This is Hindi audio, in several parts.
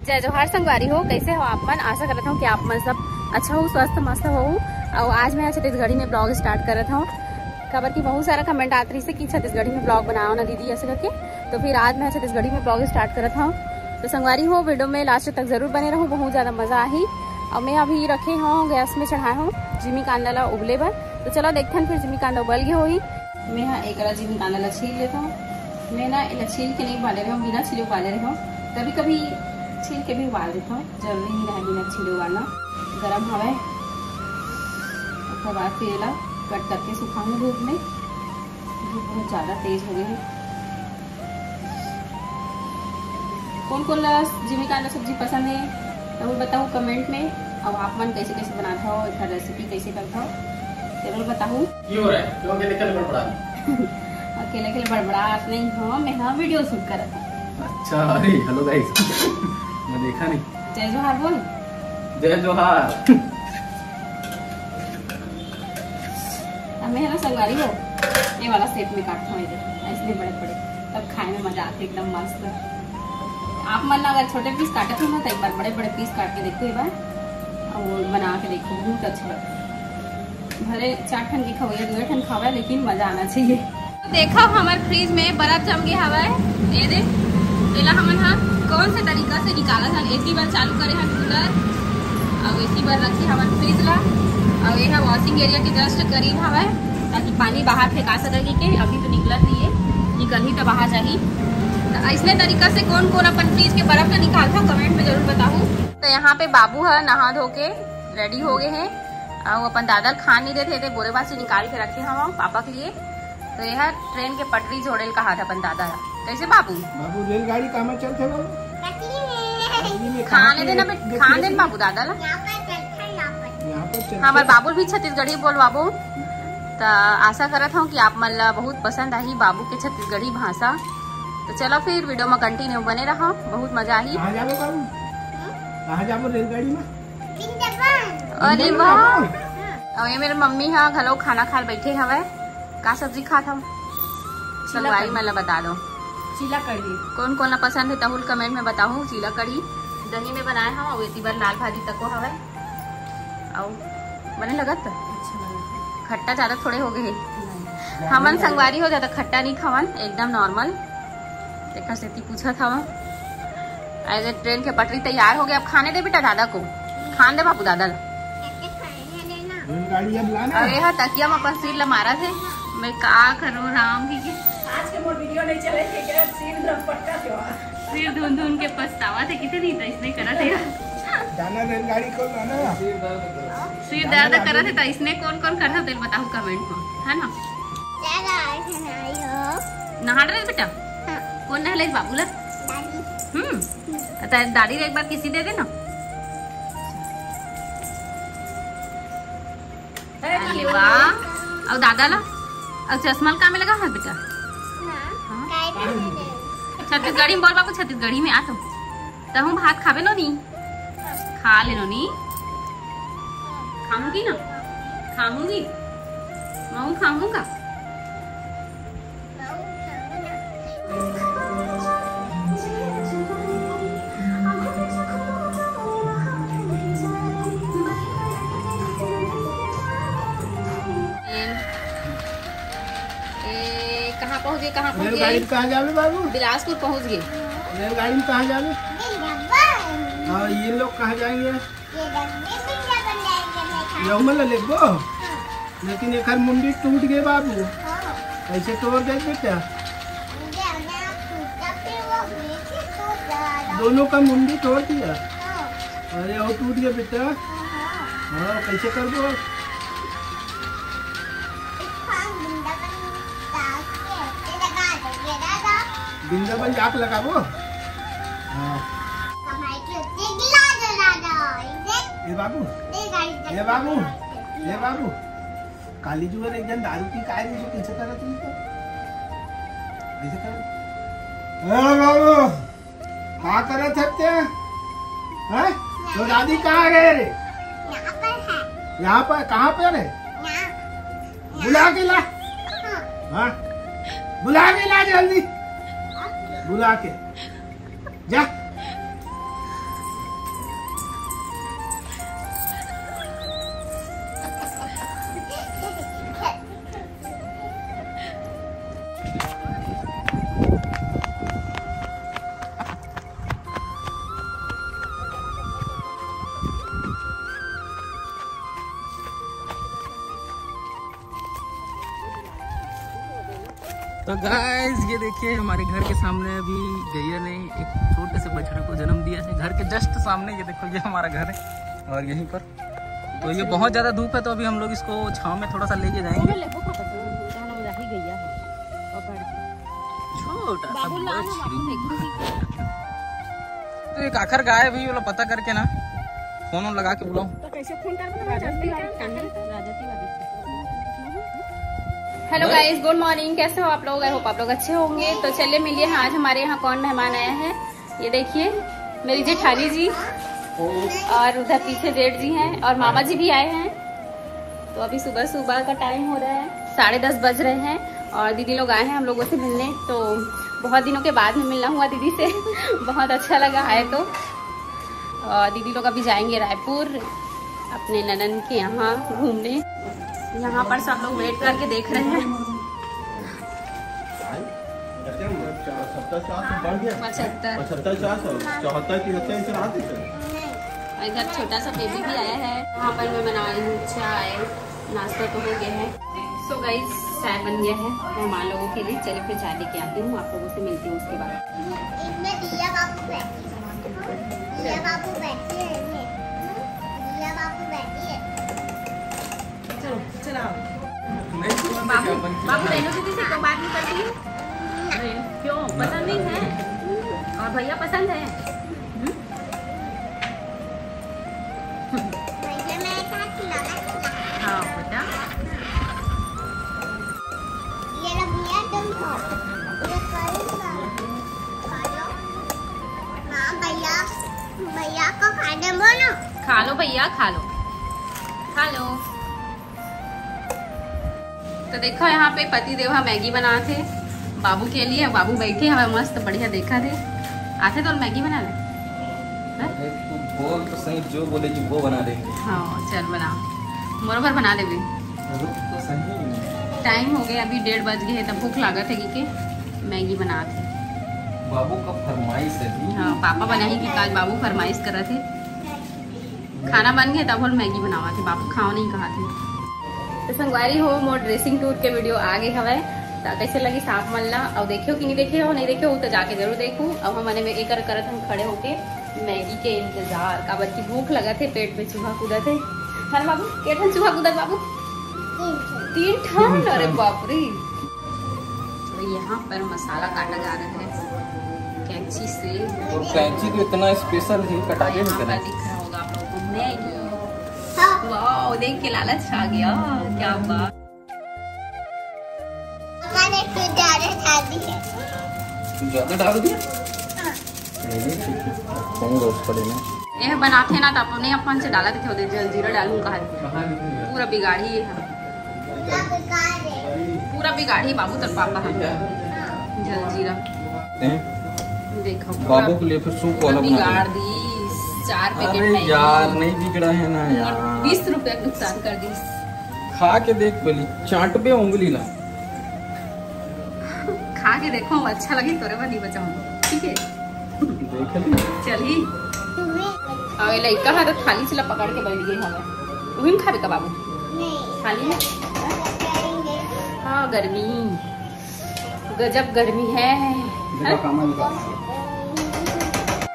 जय जोहार संगवारी हो, कैसे हो आप मन। आशा करता हूँ कि आप मन सब अच्छा हो, स्वस्थ मस्त हो। और आज मैं छत्तीसगढ़ी में ब्लॉग स्टार्ट करत हूँ। खबर की बहुत सारा कमेंट आते रही से कि छत्तीसगढ़ी में ब्लॉग बनाओ ना दीदी ऐसे करके, तो फिर आज मैं छत्तीसगढ़ी में ब्लॉग स्टार्ट करत हूँ। तो संगवारी हो, वीडियो में लास्ट तक जरूर बने रहो, बहुत ज्यादा मजा आई। और मैं अभी रखे हूँ गैस में चढ़ाए हूँ जिमी कांदा ला उबले पर। तो चलो देखते हैं फिर जिमी कांदा उबल गया हो। मैं एक जिमी कांदा ला छील लेता हूँ। मैं ना छील के नहीं उबाले रही हूँ, बिना छीले उबाले रही हूँ। कभी कभी छील के भी उबाल देता हूँ, जल्दी नहीं रहे बिना छीले उबालना। गरम हवा उसके बाद फिर कट करके सुखाऊंगी धूप में। धूप बहुत ज़्यादा तेज हो गई है। कौन कौन जिमी कांदा सब्जी पसंद है तो वो बताओ कमेंट में। और आप मन कैसे कैसे बनाता हो, एक रेसिपी कैसे करता हो जरूर बताओ। क्यों रहा है? क्यों अकेले बड़बड़ा अकेले बड़बड़ाहट नहीं हो, मैं हाँ वीडियो शूट कर रहा था। अच्छा, अरे हेलो गाइस, मैं देखा नहीं। जय जोहार बोल। जय जोहार। मैं है ना संगवारी हो, ये वाला शेप में काटता हूँ, इसलिए बड़े बड़े, तब खाने में मजा आती है एकदम मस्त। आप मन अगर छोटे पीस काटे थे ना तो एक बार बड़े बड़े पीस काट के देखो एक बार, और बना के देखो, बहुत अच्छा लगता है। भले 4 ठन की खवाइया 2 ठन खावा, लेकिन मजा आना चाहिए। देखो हमारे फ्रिज में बर्फ जम गया हवा है, ये देख पहला हमन हाँ कौन से तरीका से निकाला था। इसी बार चालू करे हैं कूलर, और इसी बार रखी हमारे फ्रिज ला, और ये वॉशिंग एरिया के जस्ट करीब हवा है, ताकि पानी बाहर फेंका सकेगी के। अभी तो निकलत नहीं है, निकल ही तो बाहर जाही। तो ऐसे तरीका से कौन कौन अपन फ्रिज के बर्फ का निकालता कमेंट में जरूर बताऊँ। तो यहाँ पे बाबू है नहा धो के रेडी हो गए हैं, और अपन दादा खान नहीं देते थे, बोरे बात से निकाल के रखे हम पापा के लिए। तो यह ट्रेन के पटरी जोड़े कहा था अपन दादा। कैसे बाबू? बाबू रेलगाड़ी कहाँ में चलते हो? खाने देना खान देना बाबू दादा ला। हमारे बाबू भी छत्तीसगढ़ी बोल बाबू। तो आशा करत हूँ कि आप मन ला बहुत पसंद आई बाबू के छत्तीसगढ़ी भाषा। तो चलो फिर वीडियो में कंटिन्यू बने रहो, बहुत मजा आई। कहाँ जाबो बाबू? कहाँ जाबो रेलगाड़ी में? अरे वाह। और ये मेरे मम्मी हाँ घलो खाना खा बैठे हवे। का सब्जी खात हम संगवारी मन ला बता दो। चीला कढ़ी कौन कौन ला पसंद है तहुल कमेंट में बताऊँ। चीला कढ़ी दही में बनाए हम, और इसी बार लाल भाजी तको हवे, और बने लगत खट्टा ज्यादा थोड़े हो गए। हमन संगवारी हो ज्यादा खट्टा नहीं खावन, एकदम नॉर्मल। देखा से पूछा था ऐसे। ट्रेन के पटरी तैयार हो गए, अब खाने दे बेटा दादा को, खान दे बाबू दादा ला। अरे हाँ तकिया में अपन सिर ला मारा थे, मैं का करूँ राम की। आज के मोर वीडियो नहीं चले थे क्या? सिर धुन धुन के पछतावा थे कितनी, तो इसने करा थे जाना रेलगाड़ी को जाना। सिर दर्द करा थे, तो इसने कौन कौन करा था बताओ कमेंट में, है ना। नहा रहे बेटा? कौन नहले बाबू ला? दादी एक बार किसी दे देना। वाह। और दादा ला? और चश्मा का में लगा है बेटा? छत्तीसगढ़ी में बोल बाबू, छत्तीसगढ़ी में आ तो हम भात खावे नो नी? खा ले नो नी? खाऊंगी ना, खाऊंगी मैं खाऊंगा। कहाँ पहुँच गए? कहाँ पहुँच रेलगाड़ी में कहाँ जावे बाबू? बिलासपुर पहुँच गए। रेलगाड़ी में कहाँ जावे? और ये लोग कहाँ जाएंगे? लेगो, लेकिन एक मुंडी टूट गए बाबू। कैसे तोड़ गए बेटा? दोनों का मुंडी तोड़ दिया। अरे वो टूट गया बेटा। हाँ कैसे कर दो? वृंदावन आप लगाबो। ये बाबू, ये बाबू, ये बाबू, काली जुगर एक जन दारू की काय नहीं पीछे करा तुम तो ऐसे कर। बाबू क्या करे थे? हैं? तो दादी कहाँ गए रे? यहाँ पर कहाँ पे रे? बुला के ला। हाँ बुला के ला जल्दी, बुला के जा। तो गाइस ये देखिए हमारे घर के सामने अभी गैया ने एक छोटे से बछड़े को जन्म दिया है। घर के जस्ट सामने ये देखो, ये हमारा घर है और यहीं पर तो ये बहुत ज्यादा धूप है, तो अभी हम लोग इसको छांव में थोड़ा सा लेके जाएंगे। छोटा सा तो एक आखिर गाय भी वाला पता करके ना फोन लगा के बुलाओ। Hello guys, good morning. कैसे हो आप लोग? आई होप आप लोग अच्छे होंगे। तो चलिए मिलिए आज हमारे यहाँ कौन मेहमान आया है। ये देखिए मेरी जेठानी जी और उधर पीछे जेठ जी हैं और मामा जी भी आए हैं। तो अभी सुबह सुबह का टाइम हो रहा है, 10:30 बज रहे हैं और दीदी लोग आए हैं हम लोगों से मिलने। तो बहुत दिनों के बाद में मिलना हुआ दीदी से बहुत अच्छा लगा आए तो। और दीदी लोग अभी जाएंगे रायपुर अपने ननन के यहाँ घूमने। यहाँ पर सब लोग वेट करके देख रहे हैं। 75 इधर छोटा सा बेबी भी आया है। यहाँ पर मैं बना रही हूँ चाय, नाश्ता तो हो गया है। सो गाइस चाय बन गया है मेहमान लोगों के लिए। चलिए फिर चाय लेके आती हूँ, आप लोगों से मिलती हूँ उसके बाद। बाबू रेनू दीदी से क्यों बात नहीं करती है? क्यों पसंद नहीं है? और भैया पसंद है? हाँ बेटा। भैया को खाने बोलो। खा लो भैया, खा लो खा लो। तो देखो यहाँ पे पति देव मैगी बना थे बाबू के लिए। बाबू बैठे हमें मस्त बढ़िया देखा थे। आते तो मैगी बना ले। तू बोल तो सही, जो बोलेगी वो बना देंगे। हाँ चल बना, बरोबर बना दे। तो सही टाइम हो गया अभी 1:30 बज गए, तब भूख लागत है कि मैगी बना थे। बाबू का फरमाइश है। हाँ पापा बनाई कि आज बाबू फरमाइश कर रहे थे। खाना बन गया तब हम मैगी बनावा थे, बाबू खाओ नहीं कहा थे। तो संगवारी हो मोर ड्रेसिंग टूर के वीडियो आ गए हवे। तो कैसे लगी साफ मल्ला और देखियो कि नहीं देखे हो? नहीं देखे हो तो जाके जरूर देखू। अब हम एक करत हम खड़े होके मैगी के इंतजार का बच्ची भूख लगा थे, पेट में चूहा कूदा थे। हाँ बाबू के ठन चूहा कूदा बाबू? 3 ठन। अरे बाप रे। तो यहाँ पर मसाला काटा जा रहा है कैंची से। और कैंची तो इतना स्पेशल ही कटा के यहाँ पर दिख रहा होगा आप लोगों को मैगी। वाह देख के लालच आ गया। क्या बात। ज्यादा डाल दिया। यह बनाते ना तो अपने अपन से डाला थे जलजीरा डालू कहा पूरा बिगाड़ी है। पूरा बिगाड़ी बाबू तर पापा हम जलजीरा देखो बाबू के लिए फिर सूप वाला बिगाड़ दी। 4 पैकेट यार नहीं बिगड़ा है ना यार। 20 रुपया नुकसान कर दी। खा के देख पहले, चाट पे उंगली ला। खा के देखो अच्छा लगी तोरे पर नहीं बचाऊंगा, ठीक है? देख ली चली अरे लड़का है तो थाली से पकड़ के बैठ गई हमें। वही खावे का बाबू थाली में। हाँ गर्मी गजब गर्मी है।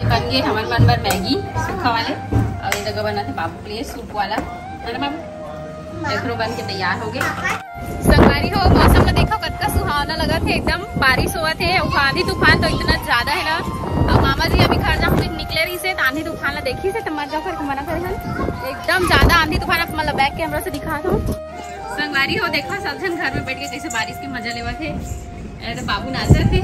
बन गए हमारे बनबर मैगी सूखा वाले और ये जगह बना थे बाबू के लिए सूप वाला है ना बाबू। देखो बन के तैयार हो गए। संगवारी हो मौसम में देखो कतका सुहावना लगा थे, एकदम बारिश हुआ थे। आंधी तूफान तो इतना ज्यादा है ना। अब मामा जी अभी घर जाऊँ निकले रही से आंधी तूफान ला देखी से मत जाओ करके मना करे एकदम ज्यादा आंधी तूफान। अब मतलब बैक कैमरा से दिखा दो। संगवारी हो देखो सब जन घर में बैठ के कैसे बारिश की मजा लेवा थे। तो बाबू नाचे थे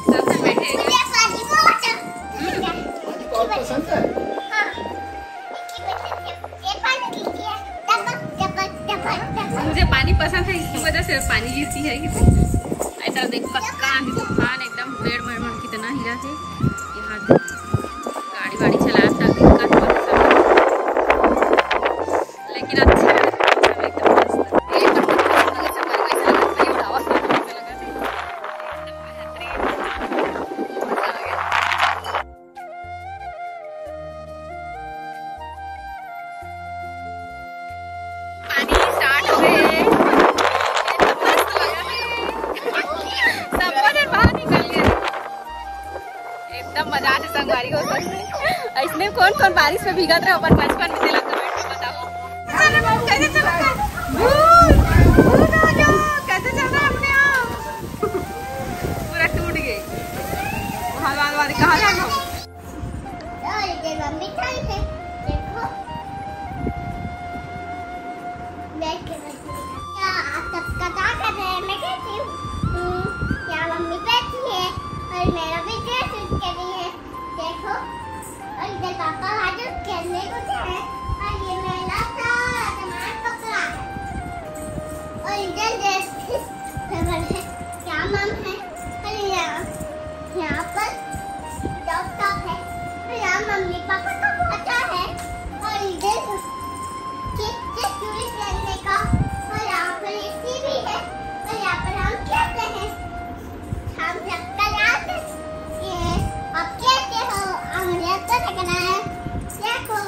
सब जन बैठे। मुझे पानी पसंद है, इसकी वजह से पानी गिरती है। ऐसा देखो कक्का आंधी तूफान एकदम पेड़ मर कितना हिला थे। यहाँ गाड़ी वाड़ी चलाया था दिक्कत हो रही, लेकिन अच्छा इसने कौन कौन बारिश में भीगत रहे अपन बचपन में दिला कमेंट में बताओ। अरे बाबू कैसे चल रहा है? कैसे चल रहा है अपने आप? पूरा टूट गए। वाली कहाँ जाना? मम्मी बैठी है और मेरा भी ड्रेस करी है, देखो। और इधर पापा आज खेलने को है और ये मेरा सारा सामान पकड़ा है। और इधर ड्रेस फेवर है, क्या मम है। और यहाँ पर लैपटॉप है और यहाँ मम्मी पापा का खाता है। और इधर चूड़ी पहनने का और यहाँ पर एसी भी है और यहाँ पर हम खेलते हैं। हम सबका याद है। आप कैसे हो? मुझे अच्छा लगना है। देखो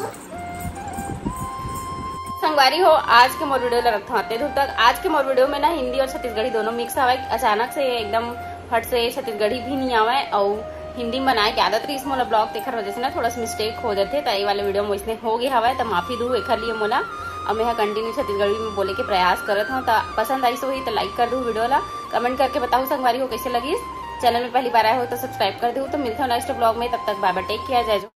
संगवारी हो, आज के मोर वीडियो लगता आते दूर तक। आज के मोर वीडियो में ना हिंदी और छत्तीसगढ़ी दोनों मिक्स आवे। अचानक से एकदम फट से छत्तीसगढ़ी भी नहीं आवे और हिंदी बनाए की आदत रही मोला ब्लॉग देखकर वजह से ना थोड़ा सा मिस्टेक हो जाते। तो ये वाले वीडियो में इसने हो गया हवा तो माफी दू एक लिए मोला। अब मैं कंटिन्यू छत्तीसगढ़ी में बोले के प्रयास करत हूँ। तो पसंद आई तो ही तो लाइक कर दू वीडियो ला, कमेंट करके बताओ संगवारी हो कैसे लगी। चैनल में पहली बार आए हो तो सब्सक्राइब कर दो। तो मिलते हो नेक्स्ट ब्लॉग में, तब तक बाय बाय, टेक केयर, जय जो।